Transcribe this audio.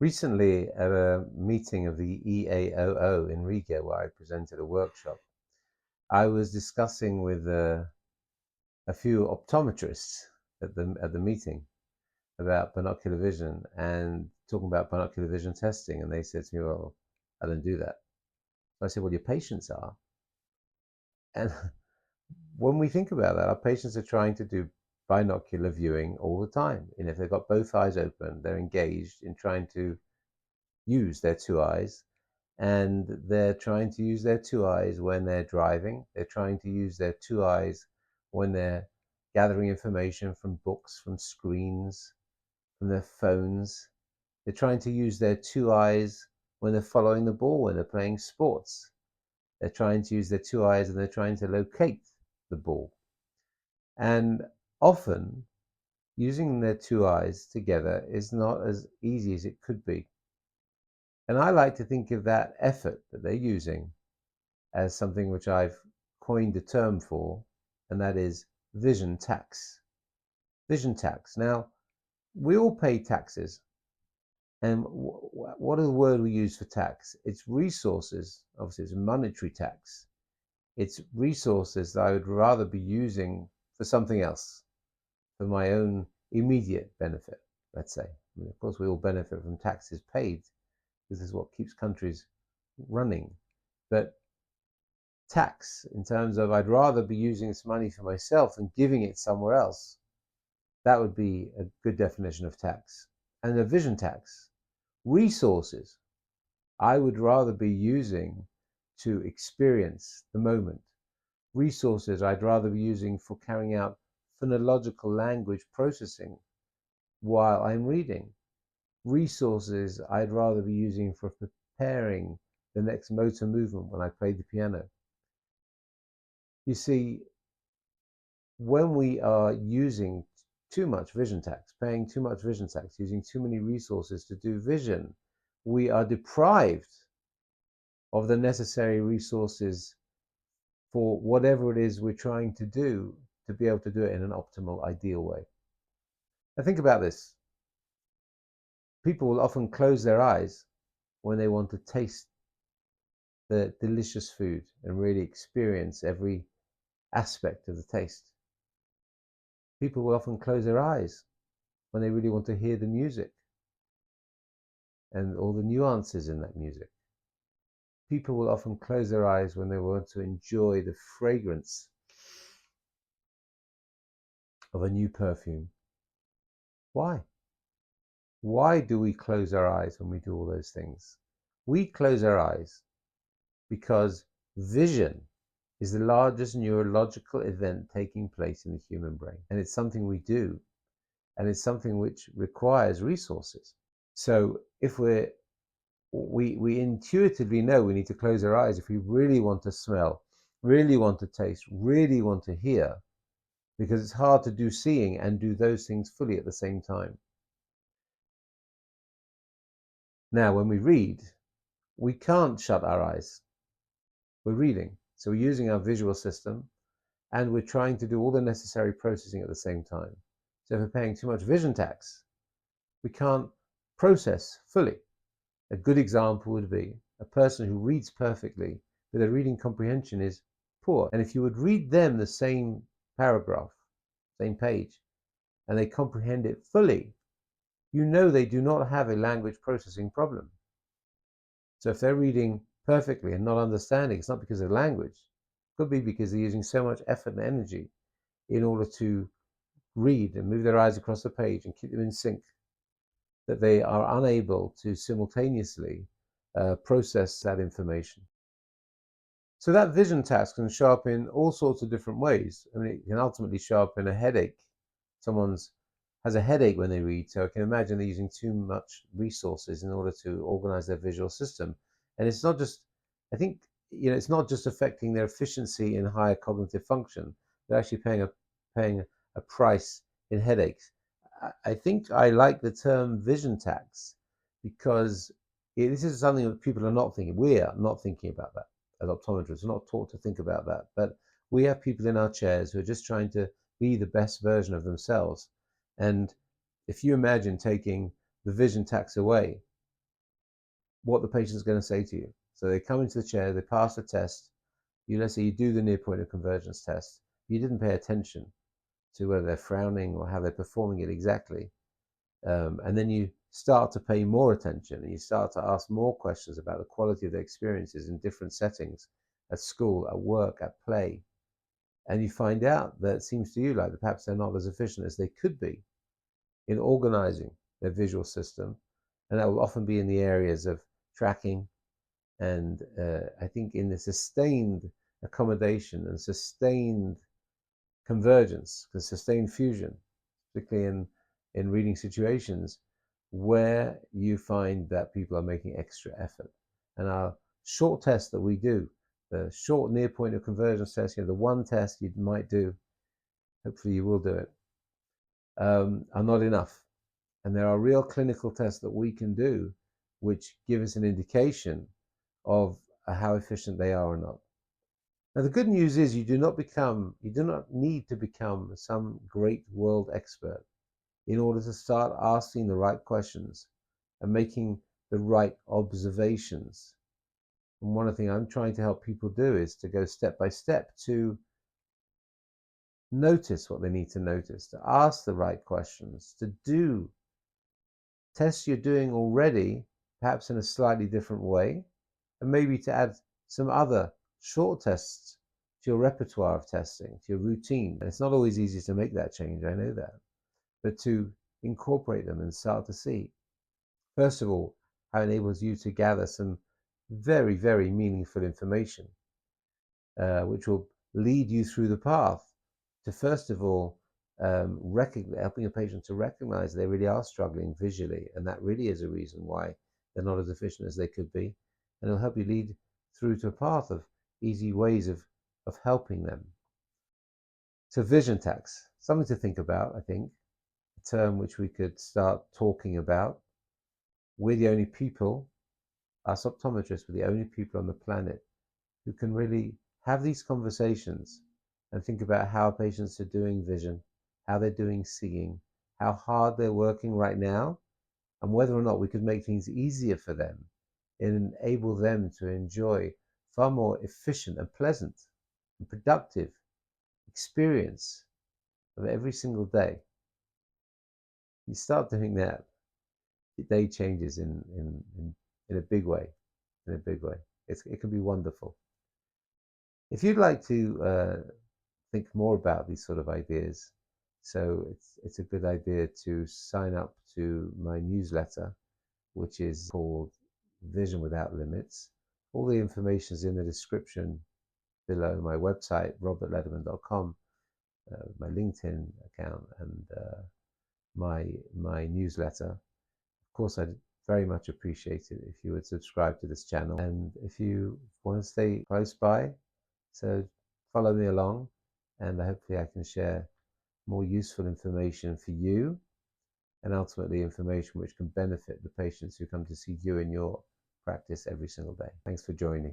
Recently, at a meeting of the EAOO in Riga, where I presented a workshop, I was discussing with a few optometrists at the meeting about binocular vision and talking about binocular vision testing. And they said to me, "Well, I don't do that." So I said, "Well, your patients are." And when we think about that, our patients are trying to do binocular viewing all the time. And if they've got both eyes open, they're engaged in trying to use their two eyes, and they're trying to use their two eyes when they're driving. They're trying to use their two eyes when they're gathering information from books, from screens, from their phones. They're trying to use their two eyes when they're following the ball, when they're playing sports. They're trying to use their two eyes and they're trying to locate the ball. And often, using their two eyes together is not as easy as it could be. And I like to think of that effort that they're using as something which I've coined a term for, and that is vision tax. Vision tax. Now, we all pay taxes. And what is the word we use for tax? It's resources. Obviously, it's a monetary tax. It's resources that I would rather be using for something else, for my own immediate benefit, let's say. I mean, of course, we all benefit from taxes paid. This is what keeps countries running. But tax, in terms of I'd rather be using this money for myself and giving it somewhere else, that would be a good definition of tax. And a vision tax, resources, I would rather be using to experience the moment. Resources I'd rather be using for carrying out phonological language processing while I'm reading. Resources I'd rather be using for preparing the next motor movement when I play the piano. You see, when we are using too much vision tax, paying too much vision tax, using too many resources to do vision, we are deprived of the necessary resources for whatever it is we're trying to do to be able to do it in an optimal, ideal way. Now think about this. People will often close their eyes when they want to taste the delicious food and really experience every aspect of the taste. People will often close their eyes when they really want to hear the music and all the nuances in that music. People will often close their eyes when they want to enjoy the fragrance of a new perfume. Why? Why do we close our eyes when we do all those things? We close our eyes because vision is the largest neurological event taking place in the human brain. And it's something we do, and it's something which requires resources. So if we intuitively know we need to close our eyes if we really want to smell, really want to taste, really want to hear, because it's hard to do seeing and do those things fully at the same time. Now, when we read, we can't shut our eyes. We're reading, so we're using our visual system, and we're trying to do all the necessary processing at the same time. So if we're paying too much vision tax, we can't process fully. A good example would be a person who reads perfectly, but their reading comprehension is poor. And if you would read them the same paragraph, same page, and they comprehend it fully, you know they do not have a language processing problem. So if they're reading perfectly and not understanding, it's not because of language. It could be because they're using so much effort and energy in order to read and move their eyes across the page and keep them in sync, that they are unable to simultaneously process that information. So that vision task can show up in all sorts of different ways. I mean, it can ultimately show up in a headache. Someone has a headache when they read, so I can imagine they're using too much resources in order to organize their visual system. And it's not just, I think, it's not just affecting their efficiency in higher cognitive function. They're actually paying a price in headaches. I think I like the term vision tax because this is something that people are not thinking. We are not thinking about that as optometrists. We're not taught to think about that. But we have people in our chairs who are just trying to be the best version of themselves. And if you imagine taking the vision tax away, what the patient's going to say to you. So they come into the chair, they pass the test. Let's say you do the near point of convergence test. You didn't pay attention to whether they're frowning or how they're performing it exactly. And then you start to pay more attention and you start to ask more questions about the quality of their experiences in different settings, at school, at work, at play. And you find out that it seems to you like that perhaps they're not as efficient as they could be in organizing their visual system. And that will often be in the areas of tracking and I think in the sustained accommodation and sustained convergence, because sustained fusion, particularly in reading situations where you find that people are making extra effort. And our short tests that we do, the short near point of convergence test, the one test you might do, hopefully you will do it, are not enough. And there are real clinical tests that we can do which give us an indication of how efficient they are or not. Now, the good news is you do not need to become some great world expert in order to start asking the right questions and making the right observations. And one of the things I'm trying to help people do is to go step by step to notice what they need to notice, to ask the right questions, to do tests you're doing already, perhaps in a slightly different way, and maybe to add some other short tests to your repertoire of testing, to your routine. And it's not always easy to make that change, I know that, but to incorporate them and start to see, first of all, how it enables you to gather some very, very meaningful information, which will lead you through the path to, first of all, helping a patient to recognize they really are struggling visually, and that really is a reason why they're not as efficient as they could be. And it'll help you lead through to a path of easy ways of helping them. So vision tax, something to think about, I think, a term which we could start talking about. We're the only people, us optometrists, we're the only people on the planet who can really have these conversations and think about how patients are doing vision, how they're doing seeing, how hard they're working right now, and whether or not we could make things easier for them and enable them to enjoy far more efficient and pleasant and productive experience of every single day. You start doing that, the day changes in a big way, in a big way. It can be wonderful. If you'd like to think more about these sort of ideas, so it's a good idea to sign up to my newsletter, which is called Vision Without Limits. All the information is in the description below. My website, robertlederman.com, my LinkedIn account, and my newsletter. Of course, I'd very much appreciate it if you would subscribe to this channel, and if you want to stay close by, so follow me along, and hopefully I can share more useful information for you, and ultimately information which can benefit the patients who come to see you in your practice every single day. Thanks for joining.